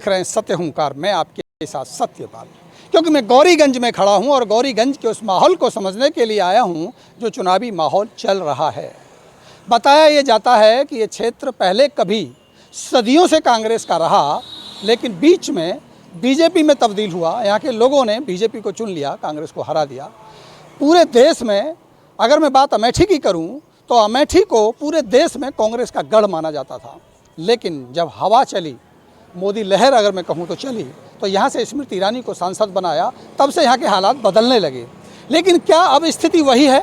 देख रहे हैं सत्य हुंकार, मैं आपके साथ सत्यपाल। क्योंकि मैं गौरीगंज में खड़ा हूं और गौरीगंज के उस माहौल को समझने के लिए आया हूं जो चुनावी माहौल चल रहा है। बताया ये जाता है कि ये क्षेत्र पहले कभी सदियों से कांग्रेस का रहा, लेकिन बीच में बीजेपी में तब्दील हुआ। यहाँ के लोगों ने बीजेपी को चुन लिया, कांग्रेस को हरा दिया। पूरे देश में अगर मैं बात अमेठी की करूं तो अमेठी को पूरे देश में कांग्रेस का गढ़ माना जाता था, लेकिन जब हवा चली, मोदी लहर अगर मैं कहूँ तो चली, तो यहाँ से स्मृति ईरानी को सांसद बनाया, तब से यहाँ के हालात बदलने लगे। लेकिन क्या अब स्थिति वही है?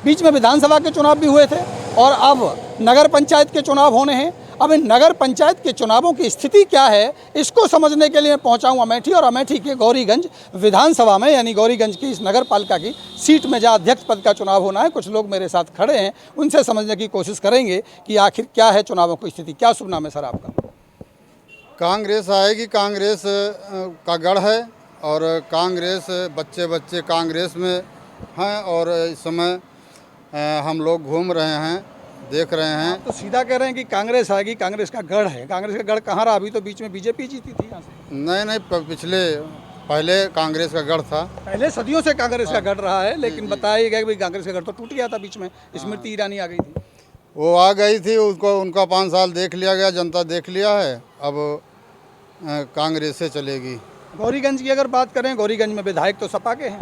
बीच में विधानसभा के चुनाव भी हुए थे और अब नगर पंचायत के चुनाव होने हैं। अब इन नगर पंचायत के चुनावों की स्थिति क्या है, इसको समझने के लिए मैं पहुँचा हूँ अमेठी। और अमेठी के गौरीगंज विधानसभा में, यानी गौरीगंज की इस नगर पालिका की सीट में जहाँ अध्यक्ष पद का चुनाव होना है, कुछ लोग मेरे साथ खड़े हैं, उनसे समझने की कोशिश करेंगे कि आखिर क्या है चुनावों की स्थिति। क्या शुभ नाम है सर आपका? कांग्रेस आएगी, कांग्रेस का गढ़ है और कांग्रेस बच्चे बच्चे कांग्रेस में हैं और इस समय हम लोग घूम रहे हैं, देख रहे हैं। तो सीधा कह रहे हैं कि कांग्रेस आएगी, कांग्रेस का गढ़ है। कांग्रेस का गढ़ कहाँ रहा? अभी तो बीच में बीजेपी जीती थी यहाँ से। नहीं, पहले कांग्रेस का गढ़ था। पहले सदियों से कांग्रेस का गढ़ रहा है, लेकिन बताया गया कि कांग्रेस का गढ़ तो टूट गया था बीच में, स्मृति ईरानी आ गई थी। वो आ गई थी, उनका 5 साल देख लिया गया, जनता देख लिया है, अब कांग्रेस से चलेगी। गौरीगंज की अगर बात करें, गौरीगंज में विधायक तो सपा के हैं,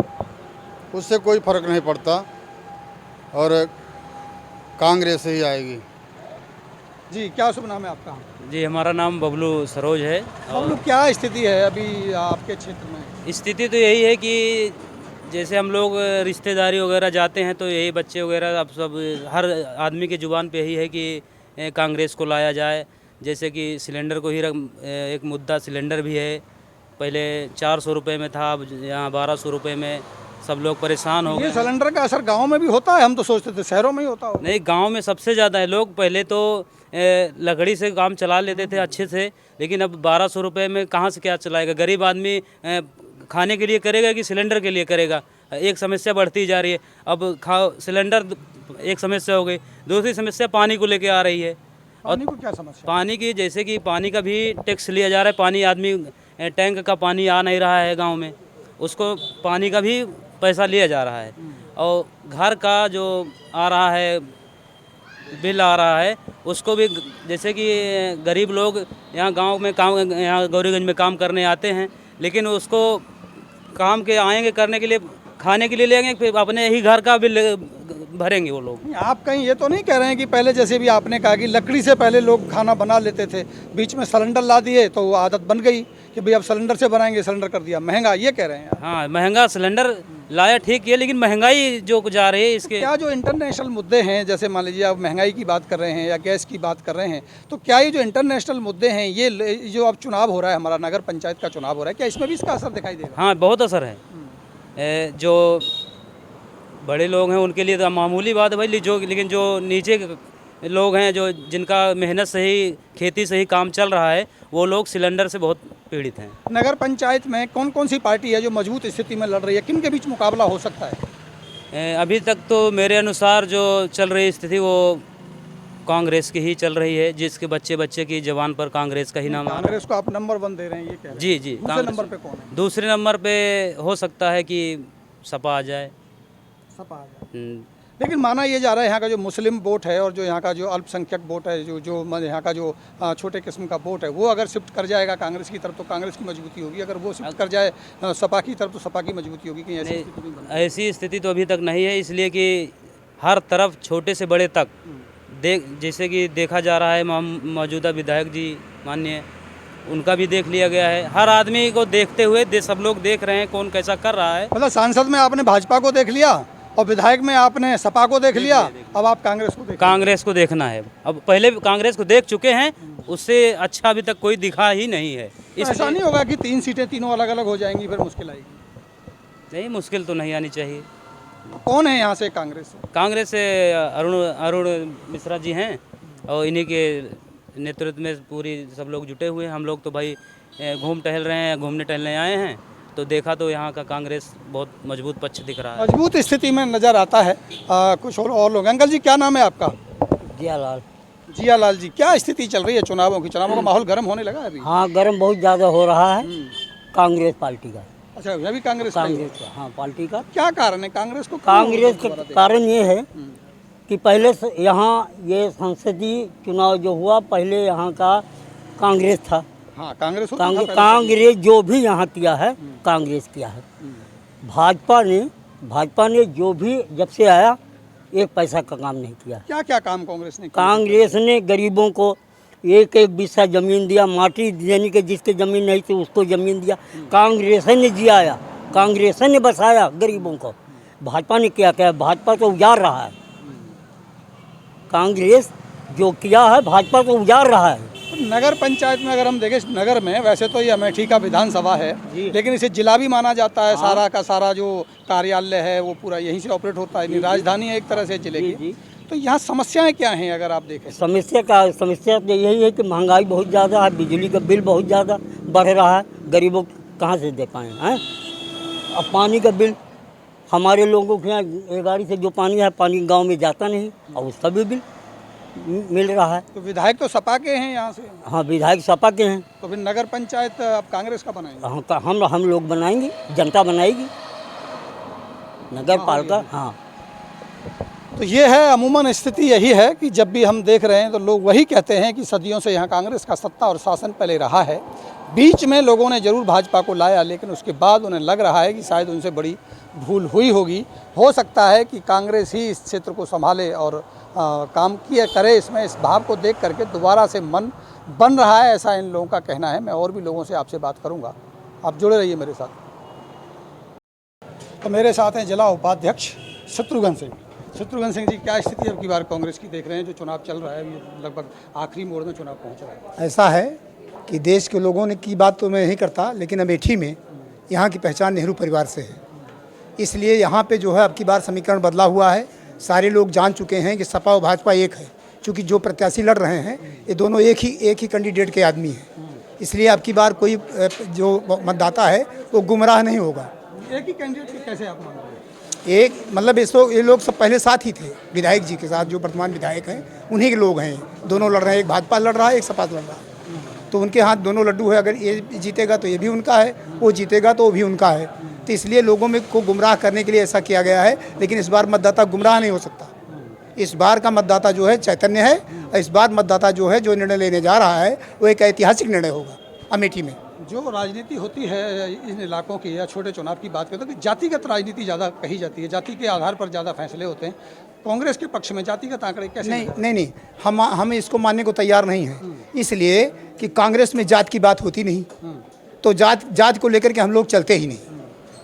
उससे कोई फर्क नहीं पड़ता और कांग्रेस ही आएगी। जी, क्या शुभ नाम है आपका? जी, हमारा नाम बबलू सरोज है। बबलू, क्या स्थिति है अभी आपके क्षेत्र में? स्थिति तो यही है कि जैसे हम लोग रिश्तेदारी वगैरह जाते हैं तो यही बच्चे वगैरह अब सब हर आदमी के ज़ुबान पे यही है कि कांग्रेस को लाया जाए। जैसे कि सिलेंडर को ही एक मुद्दा सिलेंडर भी है, पहले 400 रुपये में था, अब यहाँ 1200 रुपये में सब लोग परेशान हो गए। ये सिलेंडर का असर गांव में भी होता है? हम तो सोचते थे शहरों में ही होता हो। नहीं, गांव में सबसे ज़्यादा है। लोग पहले तो लकड़ी से काम चला लेते थे अच्छे से, लेकिन अब 1200 रुपये में कहाँ से क्या चलाएगा? गरीब आदमी खाने के लिए करेगा कि सिलेंडर के लिए करेगा? एक समस्या बढ़ती जा रही है। अब सिलेंडर एक समस्या हो गई, दूसरी समस्या पानी को लेके आ रही है। पानी को क्या समस्या? पानी की, जैसे कि पानी का भी टैक्स लिया जा रहा है। पानी आदमी टैंक का पानी आ नहीं रहा है गांव में, उसको पानी का भी पैसा लिया जा रहा है। और घर का जो आ रहा है, बिल आ रहा है, उसको भी, जैसे कि गरीब लोग यहाँ गांव में यहाँ गौरीगंज में काम करने आते हैं, लेकिन उसको काम के आएंगे करने के लिए, खाने के लिए लेंगे, फिर अपने ही घर का बिल भरेंगे वो लोग। आप कहीं ये तो नहीं कह रहे हैं कि पहले जैसे भी आपने कहा कि लकड़ी से पहले लोग खाना बना लेते थे, बीच में सिलेंडर ला दिए तो वो आदत बन गई कि भाई अब सिलेंडर से बनाएंगे, सिलेंडर कर दिया महंगा, ये कह रहे हैं? हाँ, महंगा सिलेंडर लाया ठीक है, लेकिन महंगाई जो जा रही है इसके। क्या जो इंटरनेशनल मुद्दे हैं, जैसे मान लीजिए आप महंगाई की बात कर रहे हैं या गैस की बात कर रहे हैं, तो क्या ये जो इंटरनेशनल मुद्दे हैं, ये जो अब चुनाव हो रहा है, हमारा नगर पंचायत का चुनाव हो रहा है, क्या इसमें भी इसका असर दिखाई देगा? हाँ, बहुत असर है। जो बड़े लोग हैं उनके लिए तो मामूली बात है भाई, लेकिन जो नीचे लोग हैं, जो जिनका मेहनत से ही, खेती से ही काम चल रहा है, वो लोग सिलेंडर से बहुत पीड़ित हैं। नगर पंचायत में कौन कौन सी पार्टी है जो मजबूत स्थिति में लड़ रही है? किन के बीच मुकाबला हो सकता है? अभी तक तो मेरे अनुसार जो चल रही स्थिति वो कांग्रेस की ही चल रही है, जिसके बच्चे की जबान पर कांग्रेस का ही नाम आ रहा है। कांग्रेस को आप नंबर 1 दे रहे हैं, ये कह रहे हैं? जी जी। दूसरे नंबर पे कौन है? दूसरे नंबर पे हो सकता है कि सपा आ जाए। सपा आ जाए। लेकिन माना ये जा रहा है यहाँ का जो मुस्लिम वोट है और जो यहाँ का जो अल्पसंख्यक वोट है, जो यहाँ का जो छोटे किस्म का वोट है, वो अगर शिफ्ट कर जाएगा कांग्रेस की तरफ तो कांग्रेस की मजबूती होगी, अगर वो शिफ्ट कर जाए सपा की तरफ तो सपा की मजबूती होगी। कि ऐसी स्थिति तो अभी तक नहीं है, इसलिए कि हर तरफ छोटे से बड़े तक जैसे कि देखा जा रहा है, मौजूदा विधायक जी माननीय, उनका भी देख लिया गया है। हर आदमी को देखते हुए सब लोग देख रहे हैं कौन कैसा कर रहा है। मतलब सांसद में आपने भाजपा को देख लिया और विधायक में आपने सपा को देख लिया, अब आप कांग्रेस को देखना है। अब पहले कांग्रेस को देख चुके हैं, उससे अच्छा अभी तक कोई दिखा ही नहीं है। ऐसा नहीं होगा कि 3 सीटें तीनों अलग अलग हो जाएंगी, फिर मुश्किल आएगी? नहीं, मुश्किल तो नहीं आनी चाहिए। कौन है यहाँ से कांग्रेस से अरुण मिश्रा जी हैं और इन्हीं के नेतृत्व में पूरी सब लोग जुटे हुए हैं। हम लोग तो भाई घूमने टहलने आए हैं, तो देखा तो यहाँ का कांग्रेस बहुत मजबूत पक्ष दिख रहा है, मजबूत स्थिति में नज़र आता है। कुछ और लोग। अंकल जी, क्या नाम है आपका? जियालाल। जियालाल जी, क्या स्थिति चल रही है चुनावों की? चुनावों का माहौल गर्म होने लगा है अभी? हाँ, गर्म बहुत ज़्यादा हो रहा है कांग्रेस पार्टी का। अच्छा, यह भी कांग्रेस का ही है। कांग्रेस का, हाँ, पार्टी का। क्या कारण है कांग्रेस को? कांग्रेस का कारण ये है कि पहले से यहाँ ये संसदीय चुनाव जो हुआ, पहले यहाँ का कांग्रेस था। हाँ, कांग्रेस होता था पहले। कांग्रेस जो भी यहाँ किया है, कांग्रेस किया है। भाजपा ने जो भी जब से आया, एक पैसा का काम नहीं किया। क्या क्या काम कांग्रेस ने किया? कांग्रेस ने गरीबों को एक एक बिस्सा जमीन दिया, माटी देने के जिसके जमीन नहीं थी उसको जमीन दिया। कांग्रेस ने जियाया, कांग्रेस ने बसाया गरीबों को। भाजपा ने क्या किया? भाजपा तो उजाड़ रहा है। कांग्रेस जो किया है, भाजपा तो उजाड़ रहा है। नगर पंचायत में अगर हम देखें, नगर में वैसे तो ये अमेठी का विधानसभा है, लेकिन इसे जिला भी माना जाता है। सारा का सारा जो कार्यालय है वो पूरा यहीं से ऑपरेट होता है। राजधानी है एक तरह से जिले की। तो यहाँ समस्याएं क्या हैं अगर आप देखें? समस्या तो यही है कि महंगाई बहुत ज़्यादा है, बिजली का बिल बहुत ज़्यादा बढ़ रहा है। गरीबों कहाँ से दे पाएँ हैं? अब पानी का बिल, हमारे लोगों के यहाँ गाड़ी से जो पानी है, पानी गाँव में जाता नहीं, और उसका भी बिल मिल रहा है। तो विधायक तो सपा के हैं यहाँ से। हाँ, विधायक सपा के हैं। तो फिर नगर पंचायत अब कांग्रेस का बनाएंगे? हम लोग बनाएंगे, जनता बनाएगी नगर पालिका। हाँ, तो ये है अमूमन स्थिति यही है कि जब भी हम देख रहे हैं तो लोग वही कहते हैं कि सदियों से यहाँ कांग्रेस का सत्ता और शासन पहले रहा है। बीच में लोगों ने ज़रूर भाजपा को लाया, लेकिन उसके बाद उन्हें लग रहा है कि शायद उनसे बड़ी भूल हुई होगी। हो सकता है कि कांग्रेस ही इस क्षेत्र को संभाले और काम किया करे। इसमें इस भाव को देख करके दोबारा से मन बन रहा है, ऐसा इन लोगों का कहना है। मैं और भी लोगों से आपसे बात करूँगा, आप जुड़े रहिए मेरे साथ। तो मेरे साथ हैं जिला उपाध्यक्ष शत्रुघ्न सिंह। शत्रुघ्न सिंह जी, क्या स्थिति अब की बार कांग्रेस की देख रहे हैं? जो चुनाव चल रहा है, ये लगभग आखिरी मोड़ में चुनाव पहुंच रहा है। ऐसा है कि देश के लोगों ने की बात तो मैं नहीं करता, लेकिन अमेठी में यहाँ की पहचान नेहरू परिवार से है। इसलिए यहाँ पे जो है अब की बार समीकरण बदला हुआ है। सारे लोग जान चुके हैं कि सपा और भाजपा एक है, क्योंकि जो प्रत्याशी लड़ रहे हैं ये दोनों एक ही कैंडिडेट के आदमी हैं। इसलिए अब की बार कोई जो मतदाता है वो गुमराह नहीं होगा। एक ही कैंडिडेट के कैसे आप मान रहे हैं? एक मतलब ये लोग सब पहले साथ ही थे, विधायक जी के साथ। जो वर्तमान विधायक हैं उन्हीं के लोग हैं। दोनों लड़ रहे हैं, एक भाजपा लड़ रहा है, एक सपा लड़ रहा है। तो उनके हाथ दोनों लड्डू है। अगर ये जीतेगा तो ये भी उनका है, वो जीतेगा तो वो भी उनका है। तो इसलिए लोगों में को गुमराह करने के लिए ऐसा किया गया है। लेकिन इस बार मतदाता गुमराह नहीं हो सकता। इस बार का मतदाता जो है चैतन्य है, और इस बार मतदाता जो है जो निर्णय लेने जा रहा है वो एक ऐतिहासिक निर्णय होगा अमेठी में। जो राजनीति होती है इन इलाकों की, या छोटे चुनाव की बात करें तो कि जातिगत राजनीति ज़्यादा कही जाती है, जाति के आधार पर ज़्यादा फैसले होते हैं। कांग्रेस के पक्ष में जातिगत आंकड़े कैसे? नहीं, हम इसको मानने को तैयार नहीं हैं। इसलिए कि कांग्रेस में जात की बात होती नहीं, तो जात को लेकर के हम लोग चलते ही नहीं।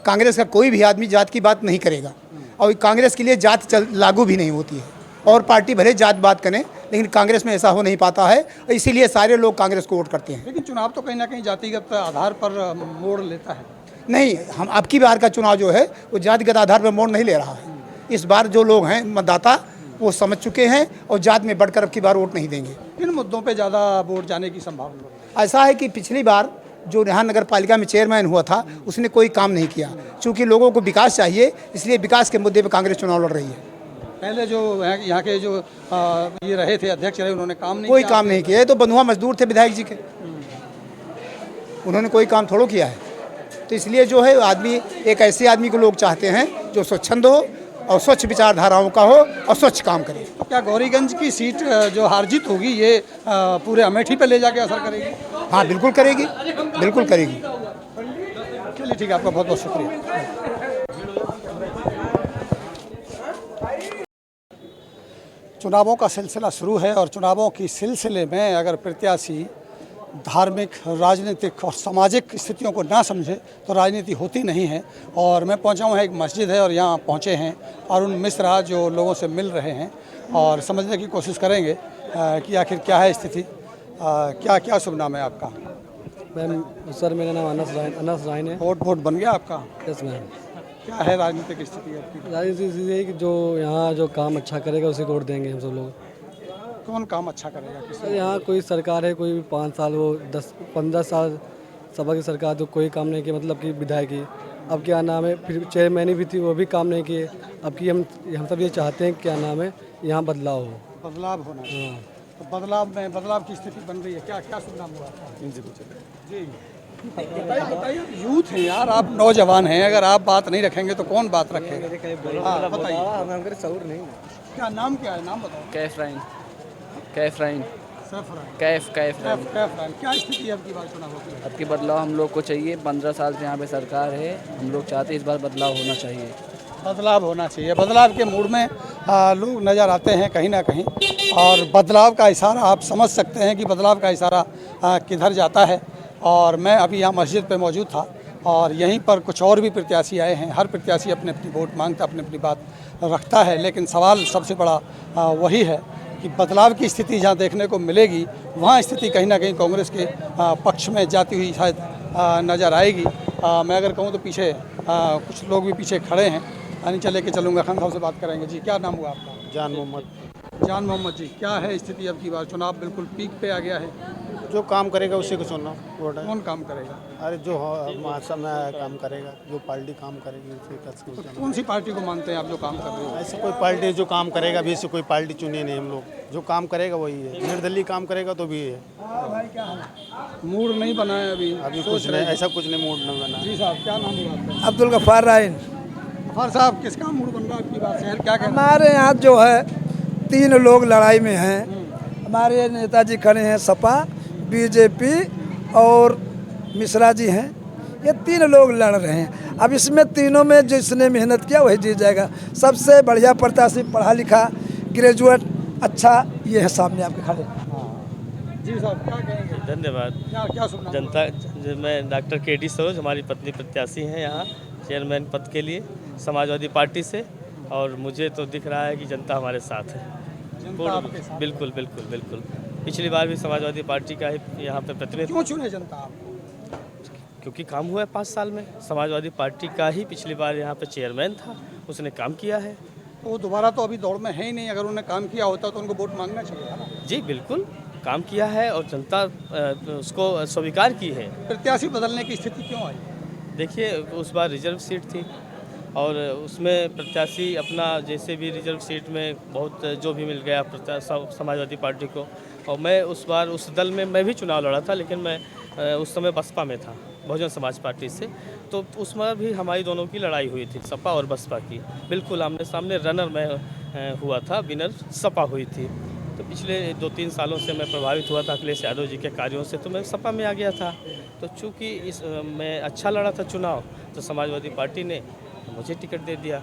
कांग्रेस का कोई भी आदमी जात की बात नहीं करेगा, और कांग्रेस के लिए जात लागू भी नहीं होती है। और पार्टी भले जात बात करें, लेकिन कांग्रेस में ऐसा हो नहीं पाता है, इसीलिए सारे लोग कांग्रेस को वोट करते हैं। लेकिन चुनाव तो कहीं ना कहीं जातिगत आधार पर मोड़ लेता है। नहीं, हम अब की बार का चुनाव जो है वो जातिगत आधार पर मोड़ नहीं ले रहा है। इस बार जो लोग हैं मतदाता वो समझ चुके हैं और जात में बढ़कर अब की बार वोट नहीं देंगे। किन मुद्दों पे ज़्यादा वोट जाने की संभावना? ऐसा है कि पिछली बार जो यहाँ नगर पालिका में चेयरमैन हुआ था उसने कोई काम नहीं किया। चूँकि लोगों को विकास चाहिए, इसलिए विकास के मुद्दे पर कांग्रेस चुनाव लड़ रही है। पहले जो यहाँ के जो ये रहे थे अध्यक्ष रहे, उन्होंने काम नहीं कोई किया। काम नहीं किया। ये तो बंधुआ मजदूर थे विधायक जी के, उन्होंने कोई काम थोड़ा किया है। तो इसलिए जो है आदमी, एक ऐसे आदमी को लोग चाहते हैं जो स्वच्छंद हो और स्वच्छ विचारधाराओं का हो और स्वच्छ काम करे। तो क्या गौरीगंज की सीट जो हार जीत होगी ये पूरे अमेठी पे ले जाके असर करेगी? हाँ, बिल्कुल करेगी, बिल्कुल करेगी। चलिए ठीक है, आपका बहुत बहुत शुक्रिया। चुनावों का सिलसिला शुरू है, और चुनावों की सिलसिले में अगर प्रत्याशी धार्मिक, राजनीतिक और सामाजिक स्थितियों को ना समझे तो राजनीति होती नहीं है। और मैं पहुंचा हूं, एक मस्जिद है और यहाँ पहुंचे हैं अरुण मिश्रा, जो लोगों से मिल रहे हैं और समझने की कोशिश करेंगे कि आखिर क्या है स्थिति। क्या शुभ नाम है आपका? मैम सर, मेरा नाम अनस राइन है। वोट बन गया आपका? Yes ma'am. क्या है राजनीतिक स्थिति आपकी? राजनीति यही कि जो यहाँ जो काम अच्छा करेगा उसे वोट देंगे हम सब लोग। कौन काम अच्छा करेगा? सर यहाँ कोई सरकार है, कोई भी 5 साल, वो 10-15 साल सभा की सरकार, तो कोई काम नहीं किया, मतलब कि विधायक की। अब क्या नाम है, फिर चेयरमैन भी थी, वो भी काम नहीं किए। अब की हम सब ये चाहते हैं क्या नाम है, यहाँ बदलाव हो। बदलाव होना। हाँ, तो बदलाव की स्थिति बन रही है, क्या क्या सुनना हुआ आपका? जी बताइए, यूथ हैं यार, आप नौजवान हैं, अगर आप बात नहीं रखेंगे तो कौन बात रखेगा? हाँ बताइए, क्या नाम क्या है, नाम बताओ। कैफराइन सफरान, कैफराइन। क्या स्थिति है अब की बार चुनाव की? अब की बदलाव हम लोग को चाहिए। 15 साल से यहाँ पे सरकार है, हम लोग चाहते हैं इस बार बदलाव होना चाहिए। बदलाव होना चाहिए, बदलाव के मूड में लोग नज़र आते हैं कहीं ना कहीं, और बदलाव का इशारा आप समझ सकते हैं कि बदलाव का इशारा किधर जाता है। और मैं अभी यहाँ मस्जिद पे मौजूद था और यहीं पर कुछ और भी प्रत्याशी आए हैं। हर प्रत्याशी अपने अपनी वोट मांगता, अपनी अपनी बात रखता है, लेकिन सवाल सबसे बड़ा वही है कि बदलाव की स्थिति जहाँ देखने को मिलेगी, वहाँ स्थिति कहीं ना कहीं कांग्रेस के पक्ष में जाती हुई शायद नज़र आएगी। मैं अगर कहूँ तो पीछे कुछ लोग भी पीछे खड़े हैं, नीचे लेके चलूँगा, खान साहब से बात करेंगे। जी क्या नाम हुआ आपका? जान मोहम्मद जी, क्या है स्थिति अब की बार? चुनाव बिल्कुल पीक पे आ गया है, जो काम करेगा उसी को चुनना वोट है। कौन काम करेगा? अरे जो समय काम करेगा, जो पार्टी काम करेगी उसी का तो चुनना। कौन सी पार्टी को मानते हैं आप जो काम कर रहे हो? ऐसे कोई पार्टी जो काम करेगा भी, ऐसे कोई पार्टी चुनी नहीं हम लोग। जो काम करेगा वही है, निर्दलीय काम करेगा तो भी है। मूड नहीं बना है अभी? अभी कुछ नहीं, ऐसा कुछ नहीं, मूड नहीं बना। जी साहब, क्या नाम हुआ आपका? अब्दुल गफ्फार राइन। गफ्फार साहब, किसका मूड बन रहा है आपकी बात? शहर क्या कहना? हमारे यहाँ जो है 3 लोग लड़ाई में हैं। हमारे नेताजी खड़े हैं, सपा, बीजेपी और मिश्रा जी हैं। ये 3 लोग लड़ रहे हैं। अब इसमें तीनों में जिसने मेहनत किया वही जीत जाएगा। सबसे बढ़िया प्रत्याशी, पढ़ा लिखा, ग्रेजुएट, अच्छा, ये है सामने आपके खड़े। जी साहब, क्या कहेंगे? धन्यवाद। क्या क्या सुनना? जनता, मैं डॉक्टर के.डी. सरोज, हमारी पत्नी प्रत्याशी हैं यहाँ चेयरमैन पद के लिए समाजवादी पार्टी से, और मुझे तो दिख रहा है कि जनता हमारे साथ है। आपके साथ? बिल्कुल बिल्कुल बिल्कुल। पिछली बार भी समाजवादी पार्टी का ही यहाँ पे प्रतिनिधि, क्यों चुने जनता आप? क्योंकि काम हुआ है 5 साल में। समाजवादी पार्टी का ही पिछली बार यहाँ पे चेयरमैन था, उसने काम किया है। तो वो दोबारा तो अभी दौड़ में है ही नहीं, अगर उन्होंने काम किया होता तो उनको वोट मांगना चाहिए था ना। जी बिल्कुल, काम किया है और जनता उसको स्वीकार की है। प्रत्याशी बदलने की स्थिति क्यों आई? देखिए, उस बार रिजर्व सीट थी और उसमें प्रत्याशी अपना जैसे भी रिजर्व सीट में बहुत जो भी मिल गया समाजवादी पार्टी को। और मैं उस बार उस दल में मैं भी चुनाव लड़ा था, लेकिन मैं उस समय बसपा में था, बहुजन समाज पार्टी से। तो उसमें भी हमारी दोनों की लड़ाई हुई थी, सपा और बसपा की। बिल्कुल आमने सामने, रनर में हुआ था, विनर सपा हुई थी। तो पिछले 2-3 सालों से मैं प्रभावित हुआ था अखिलेश यादव जी के कार्यों से, तो मैं सपा में आ गया था। तो चूँकि मैं अच्छा लड़ा था चुनाव, तो समाजवादी पार्टी ने मुझे टिकट दे दिया।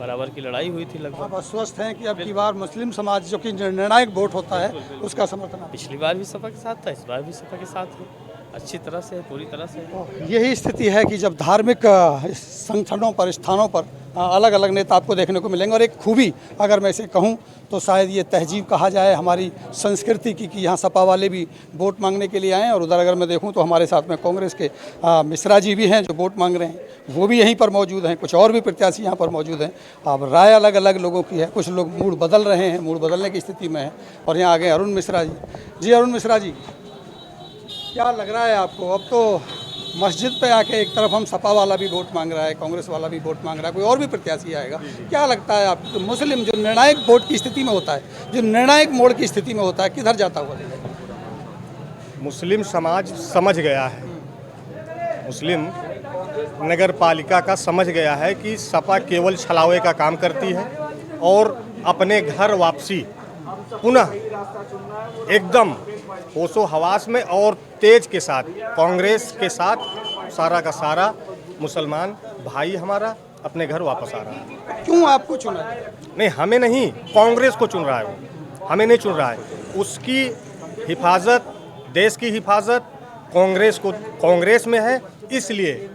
बराबर की लड़ाई हुई थी लगभग। आप आश्वस्त हैं कि अब की बार मुस्लिम समाज, जो कि निर्णायक वोट होता है, उसका समर्थन आप? पिछली बार भी सपा के साथ था, इस बार भी सपा के साथ है, अच्छी तरह से, पूरी तरह से। यही स्थिति है कि जब धार्मिक संगठनों पर, स्थानों पर अलग अलग नेता आपको देखने को मिलेंगे। और एक खूबी अगर मैं इसे कहूँ तो शायद ये तहजीब कहा जाए हमारी संस्कृति की, कि यहाँ सपा वाले भी वोट मांगने के लिए आए हैं। और उधर अगर मैं देखूँ तो हमारे साथ में कांग्रेस के मिश्रा जी भी हैं जो वोट मांग रहे हैं, वो भी यहीं पर मौजूद हैं। कुछ और भी प्रत्याशी यहाँ पर मौजूद हैं। अब राय अलग अलग लोगों की है, कुछ लोग मूड बदल रहे हैं, मूड बदलने की स्थिति में है। और यहाँ आ गए अरुण मिश्रा जी। जी अरुण मिश्रा जी, क्या लग रहा है आपको? अब तो मस्जिद पे आके एक तरफ हम सपा वाला भी वोट मांग रहा है, कांग्रेस वाला भी वोट मांग रहा है, कोई और भी प्रत्याशी आएगा। क्या लगता है आपको, तो मुस्लिम जो निर्णायक वोट की स्थिति में होता है, जो निर्णायक मोड़ की स्थिति में होता है, किधर जाता हुआ? मुस्लिम समाज समझ गया है, मुस्लिम नगर पालिका का समझ गया है कि सपा केवल छलावे का काम करती है और अपने घर वापसी पुनः एकदम होशो हवास में और तेज के साथ कांग्रेस के साथ सारा का सारा मुसलमान भाई हमारा अपने घर वापस आ रहा है। क्यों आपको चुना? नहीं, हमें नहीं, कांग्रेस को चुन रहा है वो, हमें नहीं चुन रहा है। उसकी हिफाजत, देश की हिफाजत कांग्रेस में है, इसलिए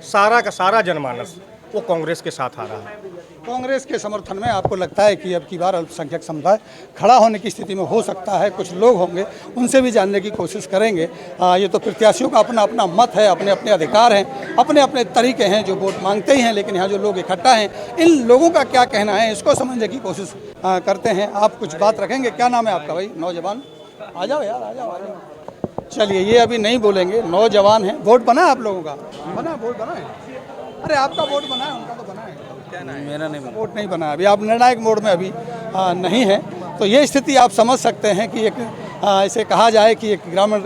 सारा का सारा जनमानस वो कांग्रेस के साथ आ रहा है। कांग्रेस के समर्थन में आपको लगता है कि अब की बार अल्पसंख्यक समुदाय खड़ा होने की स्थिति में हो सकता है? कुछ लोग होंगे, उनसे भी जानने की कोशिश करेंगे। ये तो प्रत्याशियों का अपना अपना मत है, अपने अपने अधिकार हैं, अपने अपने तरीके हैं जो वोट मांगते ही हैं। लेकिन यहाँ जो लोग इकट्ठा हैं, इन लोगों का क्या कहना है, इसको समझने की कोशिश करते हैं। आप कुछ बात रखेंगे? क्या नाम है आपका भाई? नौजवान, आ जाओ यार, आ जाओ आ जाओ। चलिए, ये अभी नहीं बोलेंगे, नौजवान हैं। वोट बना आप लोगों का? बना, वोट बना है? अरे आपका वोट बना है, उनका तो बना है। मेरा नहीं, वोट नहीं बना है अभी, आप निर्णायक मोड में अभी नहीं है। तो ये स्थिति आप समझ सकते हैं कि एक इसे कहा जाए कि एक ग्रामीण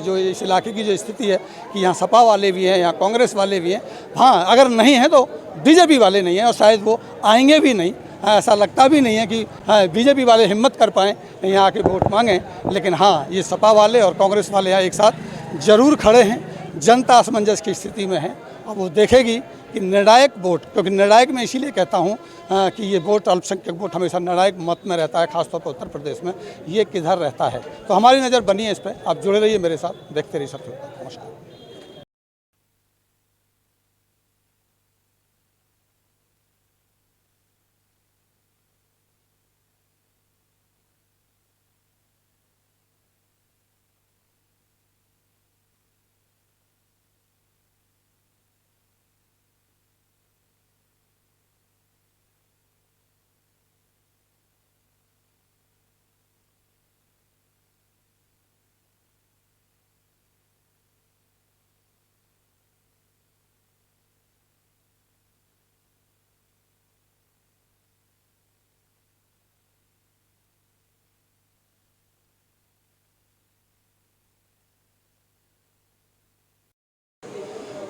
जो इस इलाके की जो स्थिति है कि यहाँ सपा वाले भी हैं, यहाँ कांग्रेस वाले भी हैं। हाँ, अगर नहीं हैं तो बीजेपी वाले नहीं हैं और शायद वो आएंगे भी नहीं। ऐसा लगता भी नहीं है कि बीजेपी वाले हिम्मत कर पाएँ यहाँ आके वोट मांगें। लेकिन हाँ, ये सपा वाले और कांग्रेस वाले यहाँ एक साथ ज़रूर खड़े हैं। जनता असमंजस की स्थिति में है और वो देखेगी कि निर्णायक वोट, क्योंकि निर्णायक मैं इसीलिए कहता हूँ कि ये वोट अल्पसंख्यक वोट हमेशा निर्णायक मत में रहता है, खासतौर पर उत्तर प्रदेश में ये किधर रहता है। तो हमारी नज़र बनी है इस पर। आप जुड़े रहिए मेरे साथ, देखते रहिए सबसे। नमस्कार।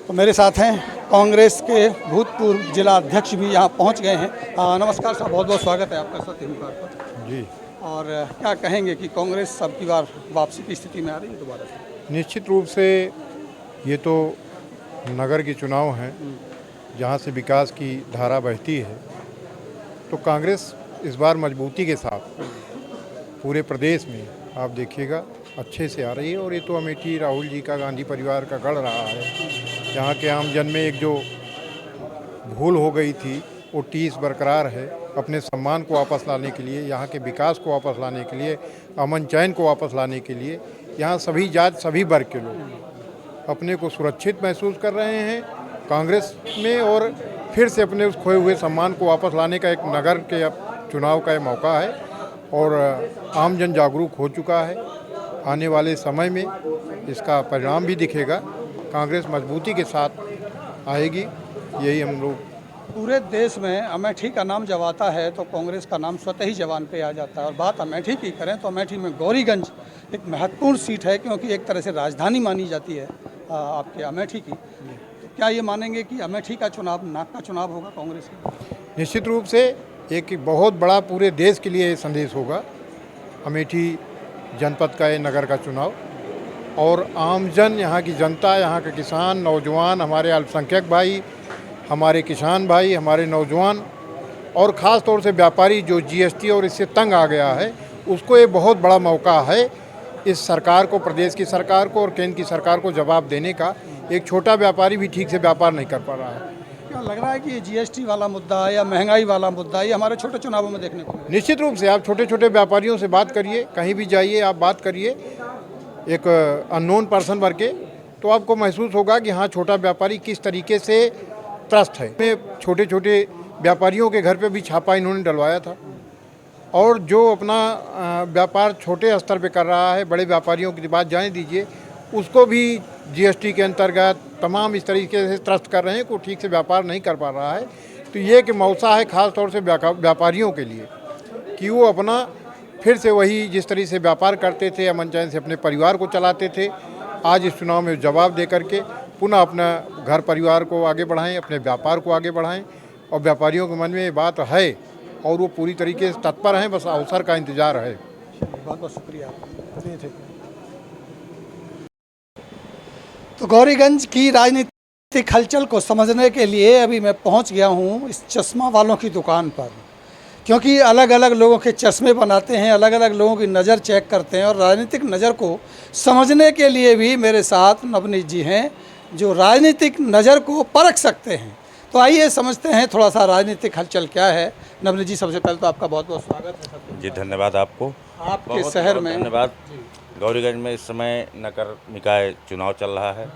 तो मेरे साथ हैं कांग्रेस के भूतपूर्व जिला अध्यक्ष भी यहाँ पहुँच गए हैं। नमस्कार साहब, बहुत बहुत स्वागत है आपका सत्य हिंद पर। जी। और क्या कहेंगे कि कांग्रेस अब की बार वापसी की स्थिति में आ रही है दोबारा से? निश्चित रूप से ये तो नगर के चुनाव हैं जहाँ से विकास की धारा बहती है, तो कांग्रेस इस बार मजबूती के साथ पूरे प्रदेश में आप देखिएगा अच्छे से आ रही है। और ये तो अमेठी राहुल जी का, गांधी परिवार का गढ़ रहा है। यहाँ के आमजन में एक जो भूल हो गई थी वो टीस बरकरार है। अपने सम्मान को वापस लाने के लिए, यहाँ के विकास को वापस लाने के लिए, अमन चैन को वापस लाने के लिए यहाँ सभी जात, सभी वर्ग के लोग अपने को सुरक्षित महसूस कर रहे हैं कांग्रेस में। और फिर से अपने उस खोए हुए सम्मान को वापस लाने का एक नगर के चुनाव का मौका है और आमजन जागरूक हो चुका है। आने वाले समय में इसका परिणाम भी दिखेगा। कांग्रेस मजबूती के साथ आएगी, यही हम लोग। पूरे देश में अमेठी का नाम जब आता है तो कांग्रेस का नाम स्वतः ही जवान पे आ जाता है। और बात अमेठी की करें तो अमेठी में गौरीगंज एक महत्वपूर्ण सीट है, क्योंकि एक तरह से राजधानी मानी जाती है आपके अमेठी की। तो क्या ये मानेंगे कि अमेठी का चुनाव नाक का चुनाव होगा कांग्रेस का? निश्चित रूप से एक बहुत बड़ा पूरे देश के लिए संदेश होगा अमेठी जनपद का, ये नगर का चुनाव। और आमजन, यहाँ की जनता, यहाँ के किसान, नौजवान, हमारे अल्पसंख्यक भाई, हमारे किसान भाई, हमारे नौजवान और ख़ास तौर से व्यापारी जो जीएसटी और इससे तंग आ गया है, उसको ये बहुत बड़ा मौका है इस सरकार को, प्रदेश की सरकार को और केंद्र की सरकार को जवाब देने का। एक छोटा व्यापारी भी ठीक से व्यापार नहीं कर पा रहा है। क्या लग रहा है कि ये जीएसटी वाला मुद्दा या महंगाई वाला मुद्दा ये हमारे छोटे चुनावों में देखने को मिलेगा? निश्चित रूप से आप छोटे छोटे व्यापारियों से बात करिए, कहीं भी जाइए आप बात करिए एक अननोन पर्सन वर्ग के, तो आपको महसूस होगा कि हाँ, छोटा व्यापारी किस तरीके से त्रस्त है। में छोटे छोटे व्यापारियों के घर पे भी छापा इन्होंने डलवाया था। और जो अपना व्यापार छोटे स्तर पे कर रहा है, बड़े व्यापारियों की बात जाने दीजिए, उसको भी जीएसटी के अंतर्गत तमाम इस तरीके से त्रस्त कर रहे हैं को ठीक से व्यापार नहीं कर पा रहा है। तो ये कि मौका है ख़ास तौर से व्यापारियों के लिए कि वो अपना फिर से वही जिस तरीके से व्यापार करते थे, अमन चैन से अपने परिवार को चलाते थे, आज इस चुनाव में जवाब दे करके पुनः अपना घर परिवार को आगे बढ़ाएं, अपने व्यापार को आगे बढ़ाएं। और व्यापारियों के मन में ये बात है और वो पूरी तरीके से तत्पर हैं, बस अवसर का इंतज़ार है। बहुत बहुत शुक्रिया। तो गौरीगंज की राजनीतिक हलचल को समझने के लिए अभी मैं पहुंच गया हूं इस चश्मा वालों की दुकान पर, क्योंकि अलग अलग लोगों के चश्मे बनाते हैं, अलग अलग लोगों की नज़र चेक करते हैं। और राजनीतिक नज़र को समझने के लिए भी मेरे साथ नवनीत जी हैं जो राजनीतिक नज़र को परख सकते हैं। तो आइए समझते हैं थोड़ा सा राजनीतिक हलचल क्या है। नवनीत जी, सबसे पहले तो आपका बहुत बहुत स्वागत है। जी धन्यवाद आपको। आपके शहर में धन्यवाद। गौरीगंज में इस समय नगर निकाय चुनाव चल रहा है।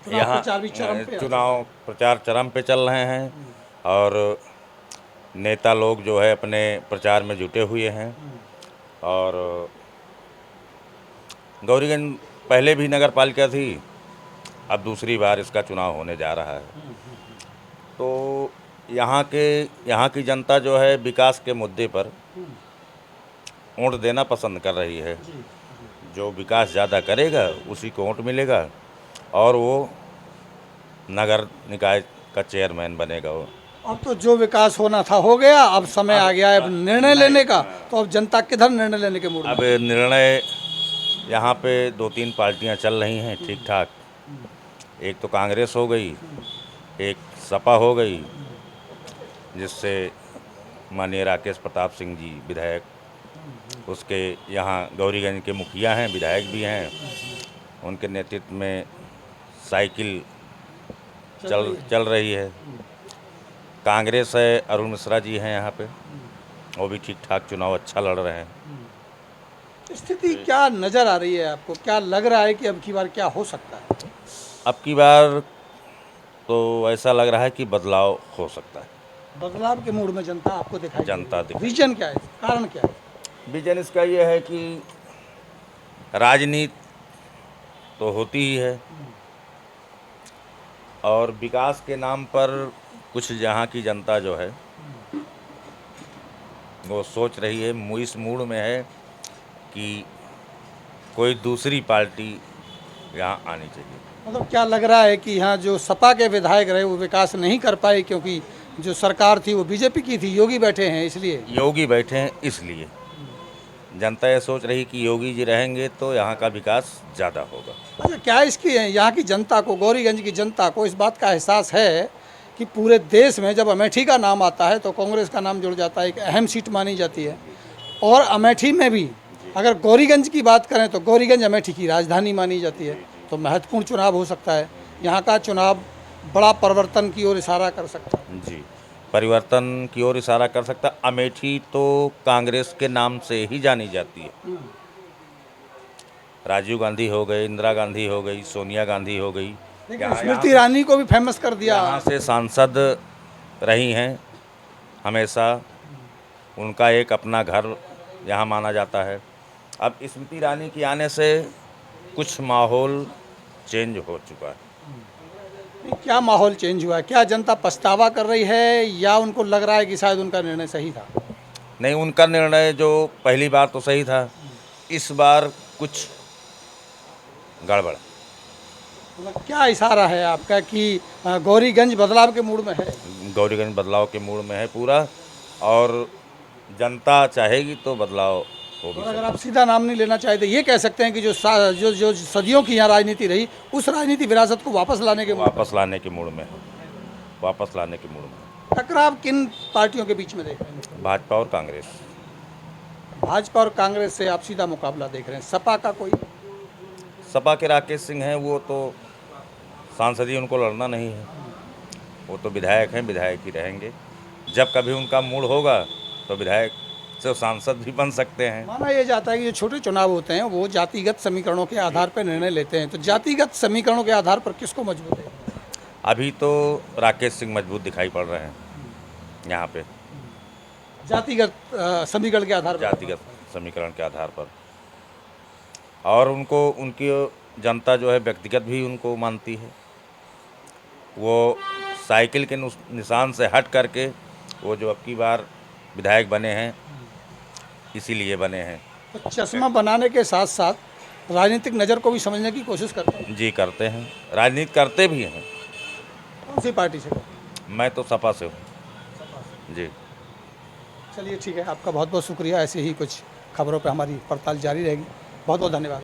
यहाँ चुनाव प्रचार चरम पे चल रहे हैं और नेता लोग जो है अपने प्रचार में जुटे हुए हैं। और गौरीगंज पहले भी नगर पालिका थी, अब दूसरी बार इसका चुनाव होने जा रहा है। तो यहाँ की जनता जो है विकास के मुद्दे पर वोट देना पसंद कर रही है। जो विकास ज़्यादा करेगा उसी को वोट मिलेगा और वो नगर निकाय का चेयरमैन बनेगा। वो अब तो जो विकास होना था हो गया, अब समय आ गया है अब निर्णय लेने का। तो अब जनता किधर निर्णय लेने के मूड में? अब निर्णय यहाँ पे 2-3 पार्टियाँ चल रही हैं ठीक ठाक। एक तो कांग्रेस हो गई, एक सपा हो गई, जिससे माननीय राकेश प्रताप सिंह जी विधायक, उसके यहाँ गौरीगंज के मुखिया हैं, विधायक भी हैं, उनके नेतृत्व में साइकिल चल रही है। कांग्रेस है, अरुण मिश्रा जी हैं यहाँ पे, वो भी ठीक ठाक चुनाव अच्छा लड़ रहे हैं। स्थिति क्या नज़र आ रही है आपको? क्या लग रहा है कि अब की बार क्या हो सकता है? अब की बार तो ऐसा लग रहा है कि बदलाव हो सकता है। बदलाव के मूड में जनता आपको दिखाई? जनता दिखाई। रीजन क्या है, कारण क्या है? विजन इसका ये है कि राजनीति तो होती ही है और विकास के नाम पर कुछ यहाँ की जनता जो है वो सोच रही है, इस मूड में है कि कोई दूसरी पार्टी यहाँ आनी चाहिए। मतलब क्या लग रहा है कि यहाँ जो सपा के विधायक रहे वो विकास नहीं कर पाए क्योंकि जो सरकार थी वो बीजेपी की थी, योगी बैठे हैं इसलिए? योगी बैठे हैं इसलिए जनता ये सोच रही कि योगी जी रहेंगे तो यहाँ का विकास ज़्यादा होगा। अच्छा, क्या इसकी यहाँ की जनता को, गौरीगंज की जनता को इस बात का एहसास है कि पूरे देश में जब अमेठी का नाम आता है तो कांग्रेस का नाम जुड़ जाता है, एक अहम सीट मानी जाती है, और अमेठी में भी अगर गौरीगंज की बात करें तो गौरीगंज अमेठी की राजधानी मानी जाती है, तो महत्वपूर्ण चुनाव हो सकता है। यहाँ का चुनाव बड़ा परिवर्तन की ओर इशारा कर सकता है। जी, परिवर्तन की ओर इशारा कर सकता। अमेठी तो कांग्रेस के नाम से ही जानी जाती है। राजीव गांधी हो गए, इंदिरा गांधी हो गई, सोनिया गांधी हो गई, स्मृति ईरानी को भी फेमस कर दिया। यहाँ से सांसद रही हैं हमेशा, उनका एक अपना घर यहाँ माना जाता है। अब स्मृति ईरानी के आने से कुछ माहौल चेंज हो चुका है। क्या माहौल चेंज हुआ है? क्या जनता पछतावा कर रही है या उनको लग रहा है कि शायद उनका निर्णय सही था? नहीं, उनका निर्णय जो पहली बार तो सही था, इस बार कुछ गड़बड़। मतलब क्या इशारा है आपका कि गौरीगंज बदलाव के मूड में है? गौरीगंज बदलाव के मूड में है पूरा, और जनता चाहेगी तो बदलाव होगी। और अगर आप सीधा नाम नहीं लेना चाहते, ये कह सकते हैं कि जो सदियों की यहाँ राजनीति रही, उस राजनीति विरासत को वापस लाने के मूड में है। वापस लाने के मूड में। टकराव किन पार्टियों के बीच में देख रहे हैं? भाजपा और कांग्रेस। भाजपा और कांग्रेस से आप सीधा मुकाबला देख रहे हैं। सपा का कोई? सपा के राकेश सिंह हैं, वो तो सांसदीय उनको लड़ना नहीं है, वो तो विधायक हैं, विधायक ही रहेंगे। जब कभी उनका मूड होगा तो विधायक से सांसद भी बन सकते हैं। माना यह जाता है कि जो छोटे चुनाव होते हैं वो जातिगत समीकरणों के आधार पर निर्णय लेते हैं, तो जातिगत समीकरणों के आधार पर किसको मजबूत है? अभी तो राकेश सिंह मजबूत दिखाई पड़ रहे हैं यहाँ पे, जातिगत समीकरण के आधार पर। जातिगत समीकरण के आधार पर, और उनको उनकी जनता जो है व्यक्तिगत भी उनको मानती है। वो साइकिल के निशान से हट करके वो जो अब की बार विधायक बने हैं इसीलिए बने हैं। तो चश्मा बनाने के साथ साथ राजनीतिक नज़र को भी समझने की कोशिश करते हैं? जी करते हैं, राजनीति करते भी हैं। कौन सी पार्टी से? मैं तो सपा से हूँ जी। चलिए ठीक है, आपका बहुत बहुत शुक्रिया। ऐसे ही कुछ खबरों पे हमारी पड़ताल जारी रहेगी। बहुत बहुत धन्यवाद।